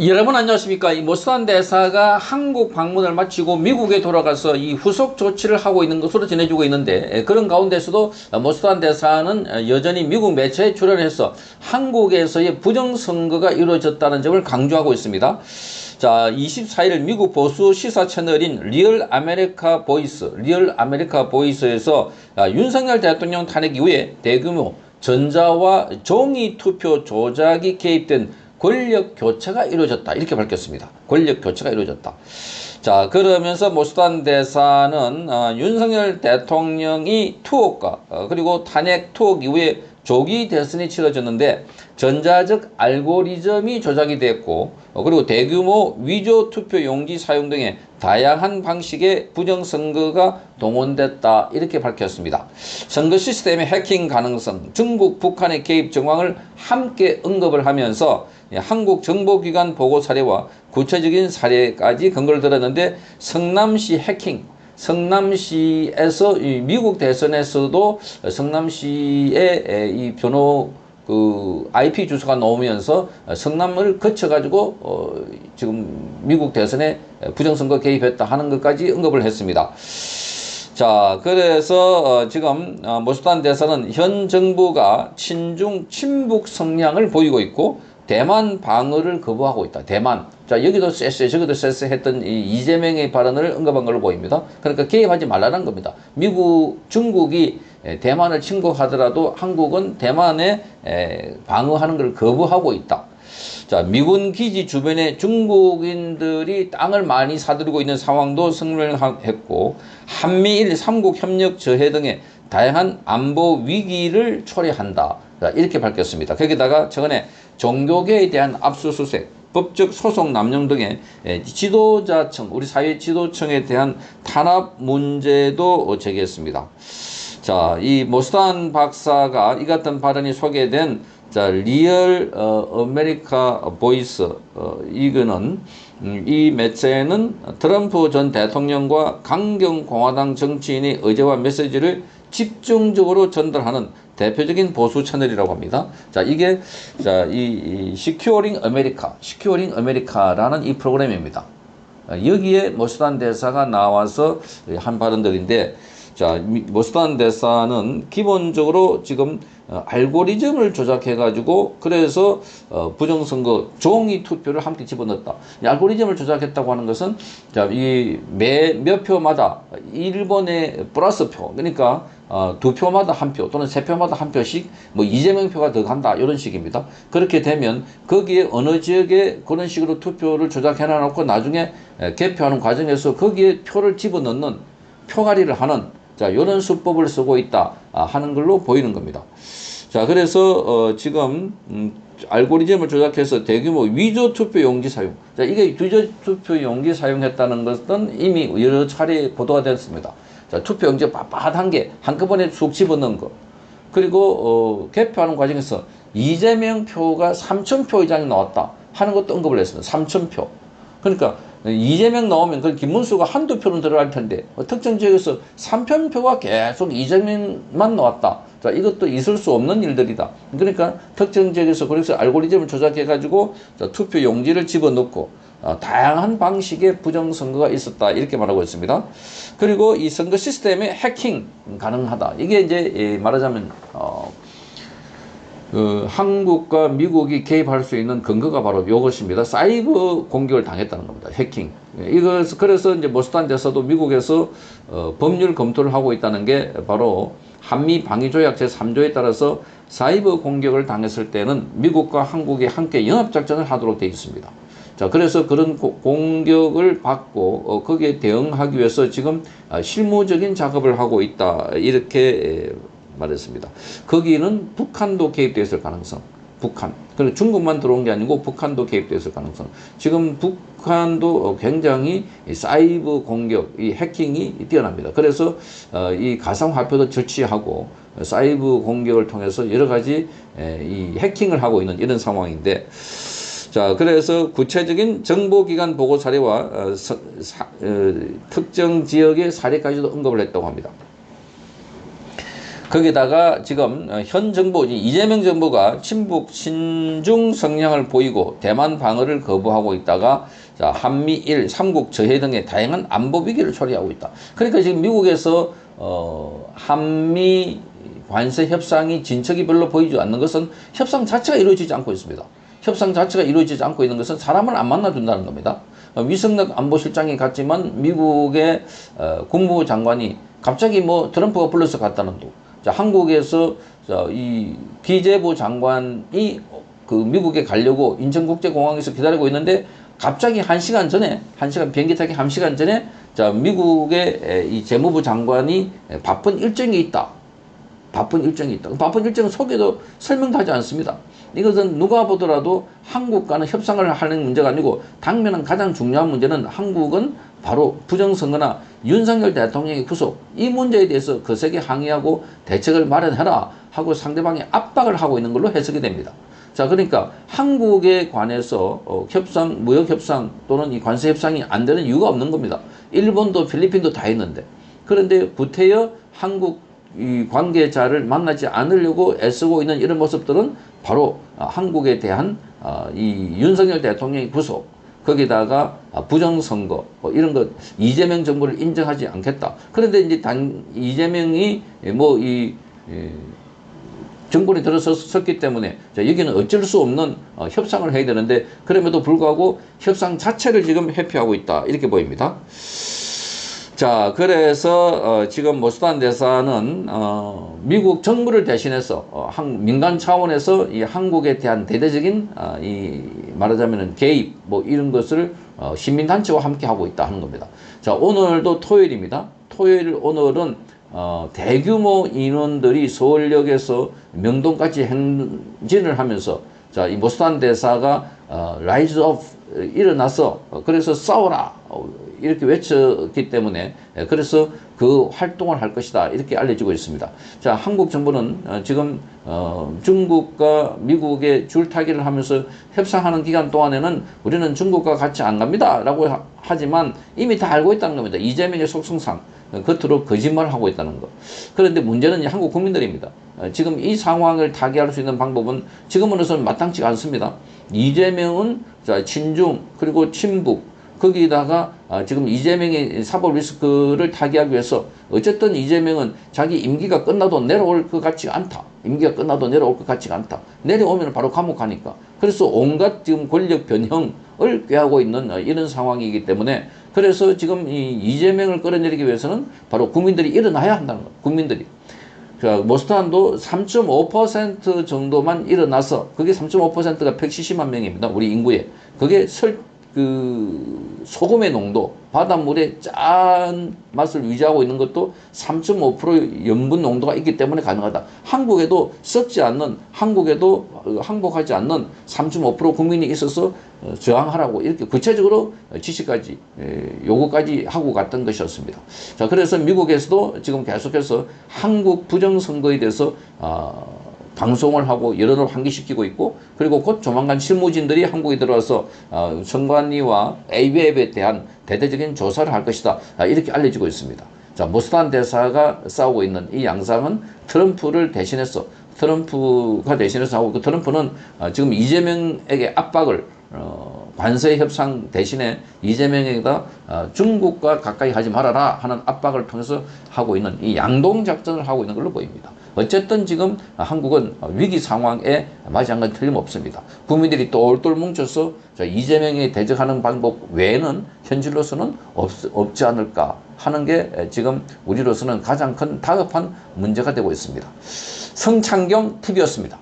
여러분 안녕하십니까. 이 모스탄 대사가 한국 방문을 마치고 미국에 돌아가서 이 후속 조치를 하고 있는 것으로 전해지고 있는데, 그런 가운데서도 모스탄 대사는 여전히 미국 매체에 출연해서 한국에서의 부정선거가 이루어졌다는 점을 강조하고 있습니다. 자, 24일 미국 보수 시사 채널인 리얼 아메리카 보이스에서 윤석열 대통령 탄핵 이후에 대규모 전자와 종이 투표 조작이 개입된 권력 교체가 이루어졌다. 이렇게 밝혔습니다. 권력 교체가 이루어졌다. 자, 그러면서 모스탄 대사는 윤석열 대통령이 투옥과 그리고 탄핵 투옥 이후에 조기 대선이 치러졌는데 전자적 알고리즘이 조작이 됐고 그리고 대규모 위조 투표 용지 사용 등의 다양한 방식의 부정선거가 동원됐다. 이렇게 밝혔습니다. 선거 시스템의 해킹 가능성, 중국, 북한의 개입 정황을 함께 언급을 하면서 한국 정보기관 보고 사례와 구체적인 사례까지 근거를 들었는데, 성남시 해킹, 성남시에서 미국 대선에서도 성남시의 이 번호 IP 주소가 나오면서 성남을 거쳐가지고 지금 미국 대선에 부정선거 개입했다 하는 것까지 언급을 했습니다. 자, 그래서 지금 모스탄 대사는 현 정부가 친중 친북 성향을 보이고 있고 대만 방어를 거부하고 있다. 대만. 자, 여기도 쎄쎄 저기도 쎄쎄 했던 이 이재명의 발언을 언급한 걸로 보입니다. 그러니까 개입하지 말라는 겁니다. 중국이 대만을 침공하더라도 한국은 대만에 방어하는 걸 거부하고 있다. 자, 미군 기지 주변에 중국인들이 땅을 많이 사들이고 있는 상황도 설명했고, 한미일 삼국 협력 저해 등의 다양한 안보 위기를 초래한다. 자, 이렇게 밝혔습니다. 거기다가 최근에 종교계에 대한 압수수색, 법적 소송 남용 등의 지도자층, 우리 사회 지도층에 대한 탄압 문제도 제기했습니다. 자, 이 모스탄 박사가 이 같은 발언이 소개된 리얼 아메리카 보이스, 이거는 이 매체는 트럼프 전 대통령과 강경공화당 정치인의 의제와 메시지를 집중적으로 전달하는 대표적인 보수 채널이라고 합니다. 자, 이게 이 시큐어링 아메리카라는 이 프로그램입니다. 여기에 모스탄 대사가 나와서 한 발언들인데, 자, 모스탄 대사는 기본적으로 지금 알고리즘을 조작해가지고 그래서 부정선거 종이 투표를 함께 집어넣었다. 이 알고리즘을 조작했다고 하는 것은 이 몇 표마다 일본의 플러스 표, 그러니까 두 표마다 한 표 또는 세 표마다 한 표씩 뭐 이재명 표가 더 간다 이런 식입니다. 그렇게 되면 거기에 어느 지역에 그런 식으로 투표를 조작해 놔놓고 나중에 개표하는 과정에서 거기에 표를 집어넣는 표가리를 하는 이런 수법을 쓰고 있다 하는 걸로 보이는 겁니다. 자, 그래서 지금 알고리즘을 조작해서 대규모 위조 투표 용지 사용. 자, 이게 위조 투표 용지 사용했다는 것은 이미 여러 차례 보도가 됐습니다. 자, 투표 용지 빳빳한 게 한꺼번에 쑥 집어넣은 거. 그리고 개표하는 과정에서 이재명 표가 3,000표 이상이 나왔다 하는 것도 언급을 했습니다. 3,000표. 그러니까 이재명 나오면 그 김문수가 한두 표는 들어갈 텐데 특정 지역에서 3,000표가 계속 이재명만 나왔다. 자, 이것도 있을 수 없는 일들이다. 그러니까 특정 지역에서 그래서 알고리즘을 조작해가지고 투표 용지를 집어넣고 다양한 방식의 부정선거가 있었다. 이렇게 말하고 있습니다. 그리고 이 선거 시스템에 해킹 가능하다. 이게 이제 말하자면 한국과 미국이 개입할 수 있는 근거가 바로 이것입니다. 사이버 공격을 당했다는 겁니다. 해킹. 그래서 이제 모스탄 대사도 미국에서 법률 검토를 하고 있다는 게 바로 한미 방위조약 제3조에 따라서 사이버 공격을 당했을 때는 미국과 한국이 함께 연합작전을 하도록 되어 있습니다. 자, 그래서 그런 공격을 받고 거기에 대응하기 위해서 지금 실무적인 작업을 하고 있다. 이렇게 말했습니다. 거기는 북한도 개입되어 있을 가능성. 북한. 그리고 중국만 들어온 게 아니고 북한도 개입되어 있을 가능성. 지금 북한도 굉장히 사이버 공격, 이 해킹이 뛰어납니다. 그래서 이 가상화폐도 절취하고 사이버 공격을 통해서 여러 가지 이 해킹을 하고 있는 이런 상황인데, 자, 그래서 구체적인 정보기관 보고 사례와 특정 지역의 사례까지도 언급을 했다고 합니다. 거기다가 지금 현 정부, 이재명 정부가 친북 친중 성향을 보이고 대만 방어를 거부하고 있다가 자, 한미일 삼국 저해 등의 다양한 안보 위기를 초래하고 있다. 그러니까 지금 미국에서 한미 관세 협상이 진척이 별로 보이지 않는 것은 협상 자체가 이루어지지 않고 있습니다. 협상 자체가 이루어지지 않고 있는 것은 사람을 안 만나준다는 겁니다. 위성락 안보실장이 갔지만 미국의 국무부 장관이 갑자기 뭐 트럼프가 불러서 갔다는 둥. 자, 한국에서 이 기재부 장관이 그 미국에 가려고 인천국제공항에서 기다리고 있는데 갑자기 1시간 전에, 1시간 비행기 타기 1시간 전에 자, 미국의 이 재무부 장관이 바쁜 일정이 있다. 바쁜 일정이 있다. 바쁜 일정은 속에도 설명도 하지 않습니다. 이것은 누가 보더라도 한국과는 협상을 하는 문제가 아니고 당면은 가장 중요한 문제는 한국은 바로 부정선거나 윤석열 대통령의 구속 이 문제에 대해서 거세게 항의하고 대책을 마련해라 하고 상대방이 압박을 하고 있는 걸로 해석이 됩니다. 자, 그러니까 한국에 관해서 협상, 무역협상 또는 이 관세협상이 안 되는 이유가 없는 겁니다. 일본도 필리핀도 다 했는데 그런데 구태여 한국 이 관계자를 만나지 않으려고 애쓰고 있는 이런 모습들은 바로 한국에 대한 이 윤석열 대통령의 구속 거기다가 부정선거 이런 것 이재명 정부를 인정하지 않겠다. 그런데 이제 이재명이 뭐 이 정권이 들어섰기 때문에 자, 여기는 어쩔 수 없는 협상을 해야 되는데 그럼에도 불구하고 협상 자체를 지금 회피하고 있다 이렇게 보입니다. 자, 그래서 지금 모스탄 대사는 미국 정부를 대신해서 민간 차원에서 이 한국에 대한 대대적인 이 말하자면은 개입 뭐 이런 것을 시민단체와 함께 하고 있다 하는 겁니다. 자, 오늘도 토요일입니다. 토요일 오늘은 대규모 인원들이 서울역에서 명동까지 행진을 하면서 자, 이 모스탄 대사가 라이즈 업 일어나서 그래서 싸워라 이렇게 외쳤기 때문에 그래서 그 활동을 할 것이다 이렇게 알려지고 있습니다. 자, 한국 정부는 지금 중국과 미국의 줄타기를 하면서 협상하는 기간 동안에는 우리는 중국과 같이 안 갑니다 라고 하지만 이미 다 알고 있다는 겁니다. 이재명의 속성상 겉으로 거짓말을 하고 있다는 것. 그런데 문제는 한국 국민들입니다. 지금 이 상황을 타개할 수 있는 방법은 지금으로서는 마땅치 않습니다. 이재명은 자, 친중 그리고 친북 거기다가 지금 이재명의 사법 리스크를 타개하기 위해서 어쨌든 이재명은 자기 임기가 끝나도 내려올 것 같지가 않다. 임기가 끝나도 내려올 것 같지가 않다. 내려오면 바로 감옥 가니까. 그래서 온갖 지금 권력 변형을 꾀하고 있는 이런 상황이기 때문에 그래서 지금 이 이재명을 끌어내리기 위해서는 바로 국민들이 일어나야 한다는 거예요. 국민들이. 자, 모스탄도 3.5% 정도만 일어나서 그게 3.5%가 170만 명입니다. 우리 인구에. 그게 소금의 농도, 바닷물의 짠 맛을 유지하고 있는 것도 3.5% 염분 농도가 있기 때문에 가능하다. 한국에도 썩지 않는, 한국에도 항복하지 않는 3.5% 국민이 있어서 저항하라고 이렇게 구체적으로 지시까지, 요구까지 하고 갔던 것이었습니다. 자, 그래서 미국에서도 지금 계속해서 한국 부정선거에 대해서, 방송을 하고 여론을 환기시키고 있고 그리고 곧 조만간 실무진들이 한국에 들어와서 선관위와 ABF에 대한 대대적인 조사를 할 것이다 이렇게 알려지고 있습니다. 자, 모스탄 대사가 싸우고 있는 이 양상은 트럼프를 대신해서 트럼프가 대신해서 하고 그 트럼프는 지금 이재명에게 압박을 관세 협상 대신에 이재명에게다 중국과 가까이 하지 말아라 하는 압박을 통해서 하고 있는 이 양동 작전을 하고 있는 걸로 보입니다. 어쨌든 지금 한국은 위기 상황에 맞이한 건 틀림없습니다. 국민들이 똘똘 뭉쳐서 이재명에 대적하는 방법 외에는 현실로서는 없지 않을까 하는 게 지금 우리로서는 가장 큰 다급한 문제가 되고 있습니다. 성창경 TV였습니다.